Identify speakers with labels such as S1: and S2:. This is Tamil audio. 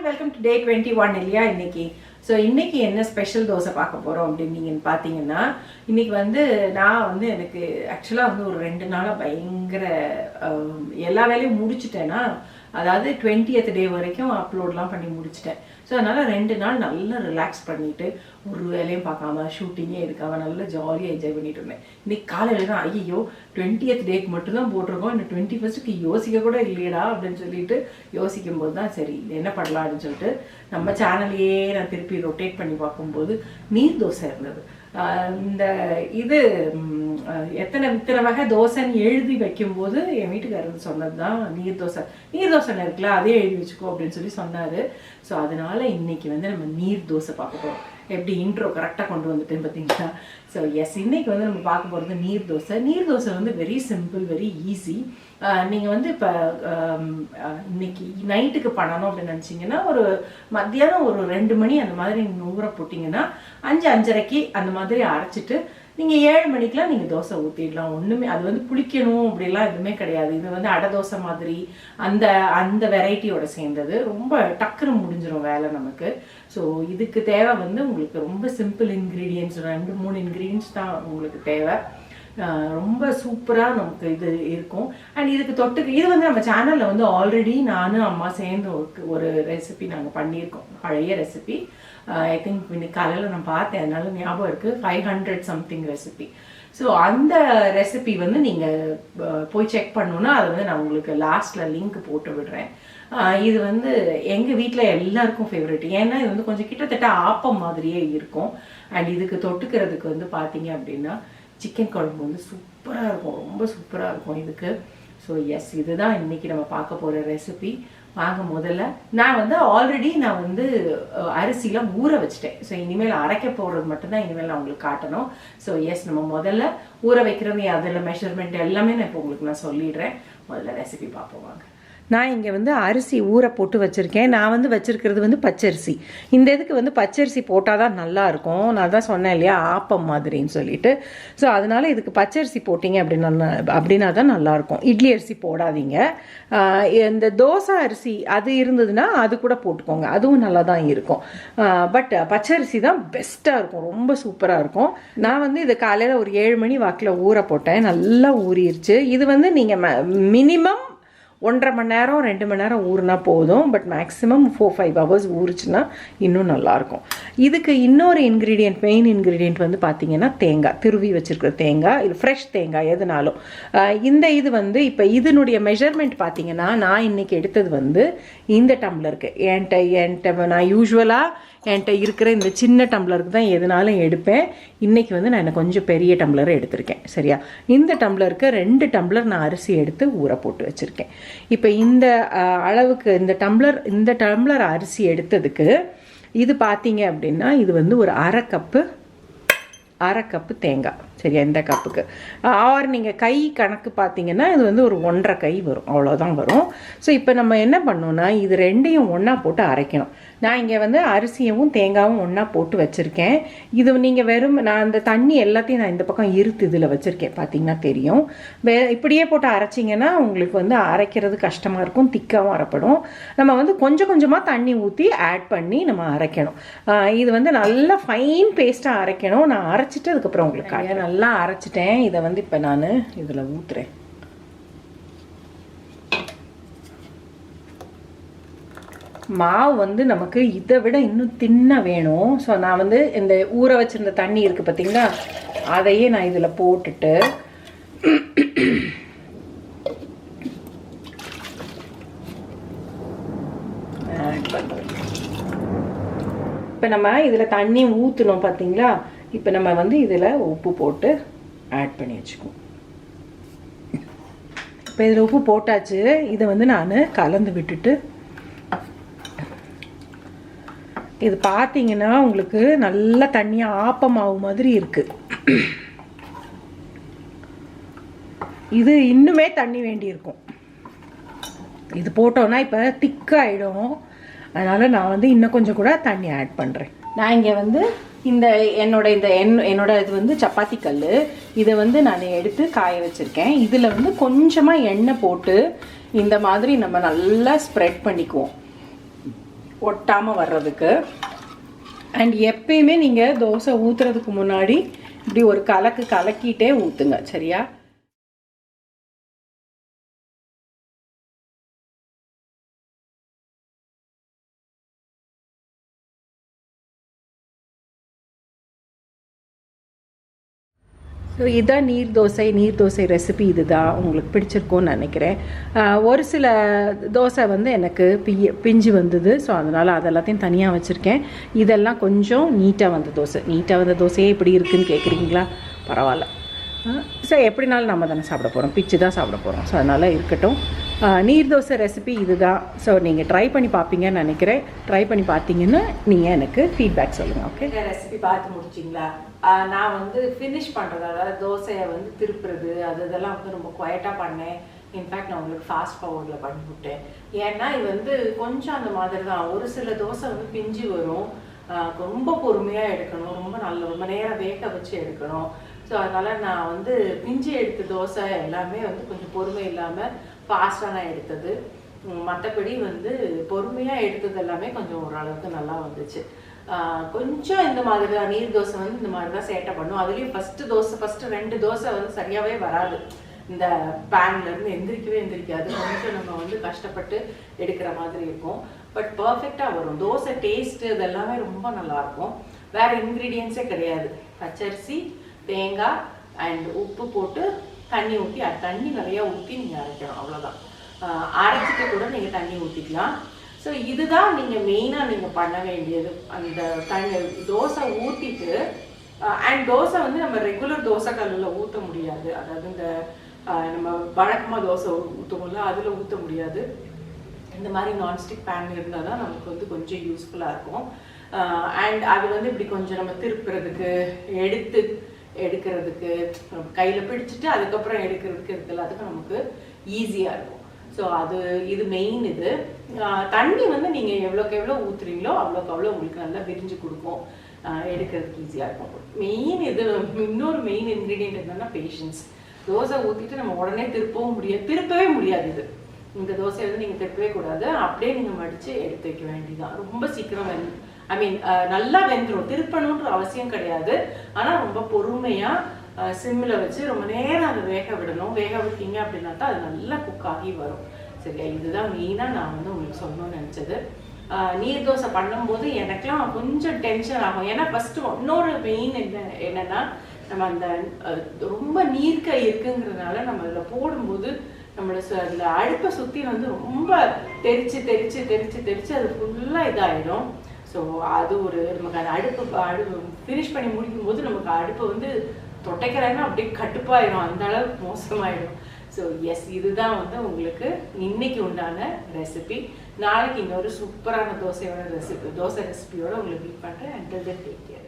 S1: welcome to day 21 இல்லையா இன்னைக்கு. ஸோ இன்னைக்கு என்ன ஸ்பெஷல் தோசை பார்க்க போகிறோம் அப்படின்னு நீங்கள் பார்த்தீங்கன்னா, இன்னைக்கு வந்து நான் வந்து எனக்கு ஆக்சுவலாக வந்து ஒரு 2 நாளாக பயங்கர எல்லா வேலையும் முடிச்சுட்டேன்னா, அதாவது 20th டே வரைக்கும் அப்லோட்லாம் பண்ணி முடிச்சிட்டேன். ஸோ அதனால் 2 நாள் நல்லா ரிலாக்ஸ் பண்ணிவிட்டு ஒரு வேலையும் பார்க்காம ஷூட்டிங்கே எடுக்காமல் நல்லா ஜாலியாக என்ஜாய் பண்ணிட்டு இருந்தேன். இன்னைக்கு காலையில் தான் ஐயோ 20th டேக்கு மட்டும்தான் போட்டிருக்கோம், இன்னும் 21st யோசிக்க கூட இல்லையடா அப்படின்னு சொல்லிட்டு யோசிக்கும் போது தான் சரி என்ன பண்ணலாம் அப்படின்னு சொல்லிட்டு நம்ம சேனலையே நான் திருப்பி ரொட்டேட் பண்ணி பார்க்கும்போது நீர் தோசை இருந்தது. இந்த இது இத்தனை வகை தோசைன்னு எழுதி வைக்கும்போது என் வீட்டுக்காரர் சொன்னது தான் நீர் தோசை இருக்குல்ல அதே எழுதி வச்சுக்கோ அப்படின்னு சொல்லி சொன்னார். ஸோ அதனால இன்னைக்கு வந்து நம்ம நீர் தோசை பார்க்க போகிறோம். எப்படி இன்ட்ரோ கரெக்டாக கொண்டு வந்துட்டேன் பார்த்தீங்களா? ஸோ எஸ், இன்னைக்கு வந்து நம்ம பார்க்க போகிறது நீர் தோசை. நீர் தோசை வந்து வெரி சிம்பிள், வெரி ஈஸி. நீங்கள் வந்து இப்போ இன்னைக்கு நைட்டுக்கு பண்ணணும் அப்படின்னு நினச்சிங்கன்னா, ஒரு மத்தியானம் ஒரு 2 மணி அந்த மாதிரி நீங்கள் ஊற போட்டிங்கன்னா 5-5:30 அந்த மாதிரி அரைச்சிட்டு நீங்கள் 7 மணிக்கெலாம் நீங்கள் தோசை ஊற்றிடலாம். ஒன்றுமே அது வந்து புளிக்கணும் அப்படிலாம் எதுவுமே கிடையாது. இது வந்து அடை தோசை மாதிரி அந்த வெரைட்டியோட சேர்ந்தது. ரொம்ப டக்குன்னு முடிஞ்சிடும் வேலை நமக்கு. ஸோ இதுக்கு தேவை வந்து உங்களுக்கு ரொம்ப சிம்பிள் இன்க்ரீடியன்ட்ஸ், 2-3 இன்க்ரீடியன்ட்ஸ் தான் உங்களுக்கு தேவை. ரொம்ப சூப்பராக நமக்கு இது இருக்கும். அண்ட் இதுக்கு தொட்டுக்கு இது வந்து நம்ம சேனலில் வந்து ஆல்ரெடி நானும் அம்மா சேர்ந்து ஒரு ரெசிபி நாங்கள் பண்ணியிருக்கோம், பழைய ரெசிபி. ஐ திங்க் இன்னைக்கு காலையில் நான் பார்த்தேன், அதனால ஞாபகம் இருக்குது, 500 சம்திங் ரெசிபி. ஸோ அந்த ரெசிபி வந்து நீங்கள் போய் செக் பண்ணணுன்னா அதை வந்து நான் உங்களுக்கு லாஸ்ட்டில் லிங்க் போட்டு விடுறேன். இது வந்து எங்கள் வீட்டில் எல்லாருக்கும் ஃபேவரெட். ஏன்னா இது வந்து கொஞ்சம் கிட்டத்தட்ட ஆப்பம் மாதிரியே இருக்கும். அண்ட் இதுக்கு தொட்டுக்கிறதுக்கு வந்து பார்த்தீங்க அப்படின்னா சிக்கன் குழம்பு வந்து சூப்பராக இருக்கும், ரொம்ப சூப்பராக இருக்கும் இதுக்கு. ஸோ எஸ், இதுதான் இன்றைக்கி நம்ம பார்க்க போகிற ரெசிபி. வாங்க முதல்ல நான் வந்து ஆல்ரெடி அரிசிலாம் ஊற வச்சுட்டேன். ஸோ இனிமேல் அரைக்க போடுறது மட்டும்தான் இனிமேல் நான் உங்களுக்கு காட்டணும். ஸோ எஸ், நம்ம முதல்ல ஊற வைக்கிறது, அதில் மெஷர்மெண்ட் எல்லாமே நான் இப்போ உங்களுக்கு நான் சொல்லிடுறேன். முதல்ல ரெசிபி பார்ப்போம் வாங்க. நான் இங்கே வந்து அரிசி ஊற போட்டு வச்சுருக்கேன். நான் வந்து வச்சுருக்கிறது வந்து பச்சரிசி. இந்த இதுக்கு வந்து பச்சரிசி போட்டால் தான் நல்லாயிருக்கும். நான் தான் சொன்னேன் இல்லையா ஆப்பம் மாதிரின்னு சொல்லிட்டு. ஸோ அதனால் இதுக்கு பச்சரிசி போட்டிங்க அப்படின்னா தான் நல்லாயிருக்கும். இட்லி அரிசி போடாதீங்க. இந்த தோசை அரிசி அது இருந்ததுன்னா அது கூட போட்டுக்கோங்க, அதுவும் நல்லா தான் இருக்கும். பட் பச்சரிசி தான் பெஸ்ட்டாக இருக்கும், ரொம்ப சூப்பராக இருக்கும். நான் வந்து இது காலையில் ஒரு 7 மணி வாக்கில் ஊற போட்டேன், நல்லா ஊறிடுச்சு. இது வந்து நீங்கள் மினிமம் 1.5 மணி நேரம் 2 மணி நேரம் ஊறுனா போதும். பட் மேக்ஸிமம் 4-5 ஹவர்ஸ் ஊறுச்சுன்னா இன்னும் நல்லாயிருக்கும். இதுக்கு இன்னொரு மெயின் இன்க்ரீடியன்ட் வந்து பார்த்தீங்கன்னா தேங்காய், துருவி வச்சுருக்கிற தேங்காய், இது ஃப்ரெஷ் தேங்காய் எதுனாலும். இந்த இது வந்து இப்போ இதனுடைய மெஷர்மெண்ட் பார்த்தீங்கன்னா, நான் இன்றைக்கி எடுத்தது வந்து இந்த டம்ளருக்கு. என்கிட்ட நான் யூஸ்வலாக என்கிட்ட இருக்கிற இந்த சின்ன டம்ளருக்கு தான் எதுனாலும் எடுப்பேன். இன்றைக்கி வந்து நான் கொஞ்சம் பெரிய டம்ளரை எடுத்திருக்கேன். சரியா, இந்த டம்ளருக்கு 2 டம்ளர் நான் அரிசி எடுத்து ஊற போட்டு வச்சுருக்கேன். இப்போ இந்த அளவுக்கு இந்த டம்ளர் அரிசி எடுத்ததுக்கு இது பார்த்தீங்க அப்படின்னா இது வந்து ஒரு அரை கப்பு தேங்காய். சரியா, இந்த கப்புக்கு ஆர் நீங்கள் கை கணக்கு பார்த்தீங்கன்னா இது வந்து ஒரு 1.5 கை வரும், அவ்வளோதான் வரும். ஸோ இப்போ நம்ம என்ன பண்ணோன்னா இது 2ஐயும் ஒன்றா போட்டு அரைக்கணும். நான் இங்கே வந்து அரிசியவும் தேங்காயும் ஒன்றா போட்டு வச்சுருக்கேன். இது நீங்கள் நான் அந்த தண்ணி எல்லாத்தையும் நான் இந்த பக்கம் இதில் வச்சுருக்கேன், பார்த்தீங்கன்னா தெரியும். இப்படியே போட்டு அரைச்சிங்கன்னா உங்களுக்கு வந்து அரைக்கிறது கஷ்டமாக இருக்கும், திக்காகவும் அரைப்படும். நம்ம வந்து கொஞ்சம் கொஞ்சமாக தண்ணி ஊற்றி ஆட் பண்ணி நம்ம அரைக்கணும். இது வந்து நல்லா ஃபைன் பேஸ்ட்டாக அரைக்கணும். நான் அரைச்சிட்டு அதுக்கப்புறம் உங்களுக்கு நல்லா அரைச்சிட்டேன். இதை வந்து இப்போ நான் இதில் ஊற்றுறேன். மாவு வந்து நமக்கு இதை விட இன்னும் தின்ன வேணும். ஸோ நான் வந்து இந்த ஊற வச்சிருந்த தண்ணி இருக்குது பார்த்தீங்களா, அதையே நான் இதில் போட்டுட்டு ஆட் பண்ணுறேன். இப்போ நம்ம இதில் தண்ணி ஊற்றணும் பார்த்தீங்களா. இப்போ நம்ம வந்து இதில் உப்பு போட்டு ஆட் பண்ணி வச்சுக்குவோம். இப்போ இதில் உப்பு போட்டாச்சு. இதை வந்து நான் கலந்து விட்டுட்டு இது பார்த்தீங்கன்னா உங்களுக்கு நல்ல தண்ணியாக ஆப்பமாவு மாதிரி இருக்குது. இது இன்னுமே தண்ணி வேண்டியிருக்கும். இது போட்டோன்னா இப்போ திக்காயிடும். அதனால் நான் வந்து இன்னும் கொஞ்சம் கூட தண்ணி ஆட் பண்ணுறேன். நான் இங்கே வந்து என்னோட இது வந்து சப்பாத்தி கல். இதை வந்து நான் எடுத்து காய வச்சுருக்கேன். இதில் வந்து கொஞ்சமாக எண்ணெய் போட்டு இந்த மாதிரி நம்ம நல்லா ஸ்ப்ரெட் பண்ணிக்குவோம். ஒட்டாமல் வர்றதுக்கு. அண்ட் எப்பயுமே நீங்கள் தோசை ஊற்றுறதுக்கு முன்னாடி இப்படி ஒரு கலக்கிட்டே ஊற்றுங்க, சரியா? ஸோ இதுதான் நீர் தோசை ரெசிபி. இதுதான் உங்களுக்கு பிடிச்சிருக்கும்னு நினைக்கிறேன். ஒரு சில தோசை வந்து எனக்கு பிஞ்சு வந்தது. ஸோ அதனால் அதெல்லாத்தையும் தனியாக வச்சுருக்கேன். இதெல்லாம் கொஞ்சம் நீட்டாக வந்த தோசையே இப்படி இருக்குதுன்னு கேட்குறீங்களா? பரவாயில்ல. ஸோ எப்படினாலும் நம்ம தானே சாப்பிட போகிறோம், பிச்சு தான் சாப்பிட போகிறோம். ஸோ அதனால் இருக்கட்டும். நீர் தோசை ரெசிபி இதுதான். ஸோ நீங்கள் ட்ரை பண்ணி பார்ப்பீங்கன்னு நினைக்கிறேன். ட்ரை பண்ணி பார்த்தீங்கன்னா நீங்கள் எனக்கு ஃபீட்பேக் சொல்லுங்கள். ஓகே, ரெசிபி பார்த்து முடிச்சிங்களா? நான் வந்து ஃபினிஷ் பண்ணுறது, அதாவது தோசையை வந்து திருப்புறது, இதெல்லாம் வந்து ரொம்ப குவைட்டாக பண்ணேன். இன்ஃபேக்ட் நான் உங்களுக்கு ஃபாஸ்ட் ஃபார்வர்டில் பண்ணிவிட்டேன். ஏன்னா இது வந்து கொஞ்சம் அந்த மாதிரி தான். ஒரு சில தோசை வந்து பிஞ்சு வரும். ரொம்ப பொறுமையாக எடுக்கணும், ரொம்ப நேரம் வேக வச்சு எடுக்கணும். ஸோ அதனால் நான் வந்து பிஞ்சு எடுத்த தோசை எல்லாமே வந்து கொஞ்சம் பொறுமை இல்லாமல் ஃபாஸ்ட்டாக நான் எடுத்தது. மற்றபடி வந்து பொறுமையாக எடுத்தது எல்லாமே கொஞ்சம் ஓரளவுக்கு நல்லா வந்துச்சு. கொஞ்சம் இந்த மாதிரி தான் நீர் தோசை வந்து இந்த மாதிரி தான் சேட்டை பண்ணும். அதுலேயும் ஃபஸ்ட்டு 2 தோசை வந்து சரியாகவே வராது. இந்த பேன்லேருந்து எந்திரிக்காது. கொஞ்சம் நம்ம வந்து கஷ்டப்பட்டு எடுக்கிற மாதிரி இருக்கும். பட் பர்ஃபெக்டாக வரும். தோசை டேஸ்ட்டு இதெல்லாமே ரொம்ப நல்லாயிருக்கும். வேறு இன்க்ரீடியன்ஸே கிடையாது. பச்சரிசி, தேங்காய் அண்ட் உப்பு போட்டு தண்ணி ஊற்றி, தண்ணி நிறையா ஊற்றி நீங்கள் அரைக்கணும், அவ்வளோதான். அரைச்சிட்டு கூட நீங்கள் தண்ணி ஊற்றிக்கலாம். ஸோ இதுதான் நீங்கள் மெயினாக நீங்கள் பண்ண வேண்டியது. அந்த தோசை ஊற்றிட்டு, அண்ட் தோசை வந்து நம்ம ரெகுலர் தோசை கல்லில் ஊற்ற முடியாது. அதாவது இந்த நம்ம வழக்கமாக தோசை ஊற்றுவோம்ல, அதில் ஊற்ற முடியாது. இந்த மாதிரி நான்ஸ்டிக் பேன் இருந்தால் தான் நமக்கு வந்து கொஞ்சம் யூஸ்ஃபுல்லாக இருக்கும். அண்ட் அது வந்து இப்படி கொஞ்சம் நம்ம திருப்புறதுக்கு, எடுக்கிறதுக்கு, கையில் பிடிச்சிட்டு அதுக்கப்புறம் எடுக்கிறதுக்கு எல்லாத்துக்கும் நமக்கு ஈஸியாக இருக்கும். ஸோ இது மெயின். இது தண்ணி வந்து நீங்கள் எவ்வளோக்கு எவ்வளோ ஊற்றுறீங்களோ அவ்வளோக்கு உங்களுக்கு நல்லா விரிஞ்சு கொடுக்கும், எடுக்கிறதுக்கு ஈஸியாக இருக்கும். மெயின் இது. இன்னொரு மெயின் இன்க்ரீடியன்ட் என்னன்னா பேஷன்ஸ். தோசை ஊற்றிட்டு நம்ம உடனே திருப்பவே முடியாது. இந்த தோசையை வந்து நீங்கள் திருப்பவே கூடாது. அப்படியே நீங்கள் மடித்து எடுத்து வைக்க வேண்டியதான். ரொம்ப சீக்கிரம் நல்லா வெந்துடும். திருப்பணுன்ற அவசியம் கிடையாது. ஆனால் ரொம்ப பொறுமையாக சிம்மில் வச்சு ரொம்ப நேரம் அதை வேக விடணும். வேக விட்டீங்க அப்படின்னா தான் அது நல்லா குக் ஆகி வரும். சரியா? இதுதான் மெயினாக நான் வந்து உங்களுக்கு சொல்லணும்னு நினச்சது. நீர் தோசை பண்ணும்போது எனக்குலாம் கொஞ்சம் டென்ஷன் ஆகும். ஏன்னா ஃபஸ்ட்டு இன்னொரு மெயின் என்னன்னா, நம்ம அந்த ரொம்ப நீர்க்க இருக்குங்கிறதுனால நம்ம அதில் போடும்போது அதில் அடுப்பை சுற்றி வந்து ரொம்ப தெரிச்சு அது ஃபுல்லாக இதாகிடும். ஸோ அது நமக்கு அந்த அடுப்பு ஃபினிஷ் பண்ணி முடிக்கும் போது நமக்கு அடுப்பை வந்து தொட்டைக்கிறாங்கன்னா அப்படியே கட்டுப்பாயிடும். அந்த அளவுக்கு மோசமாயிடும். ஸோ எஸ், இதுதான் வந்து உங்களுக்கு இன்னைக்கு உண்டான ரெசிபி. நாளைக்கு இன்னொரு சூப்பரான தோசை ரெசிபியோட உங்களுக்கு மீட் பண்ணுறேன். Until then take care.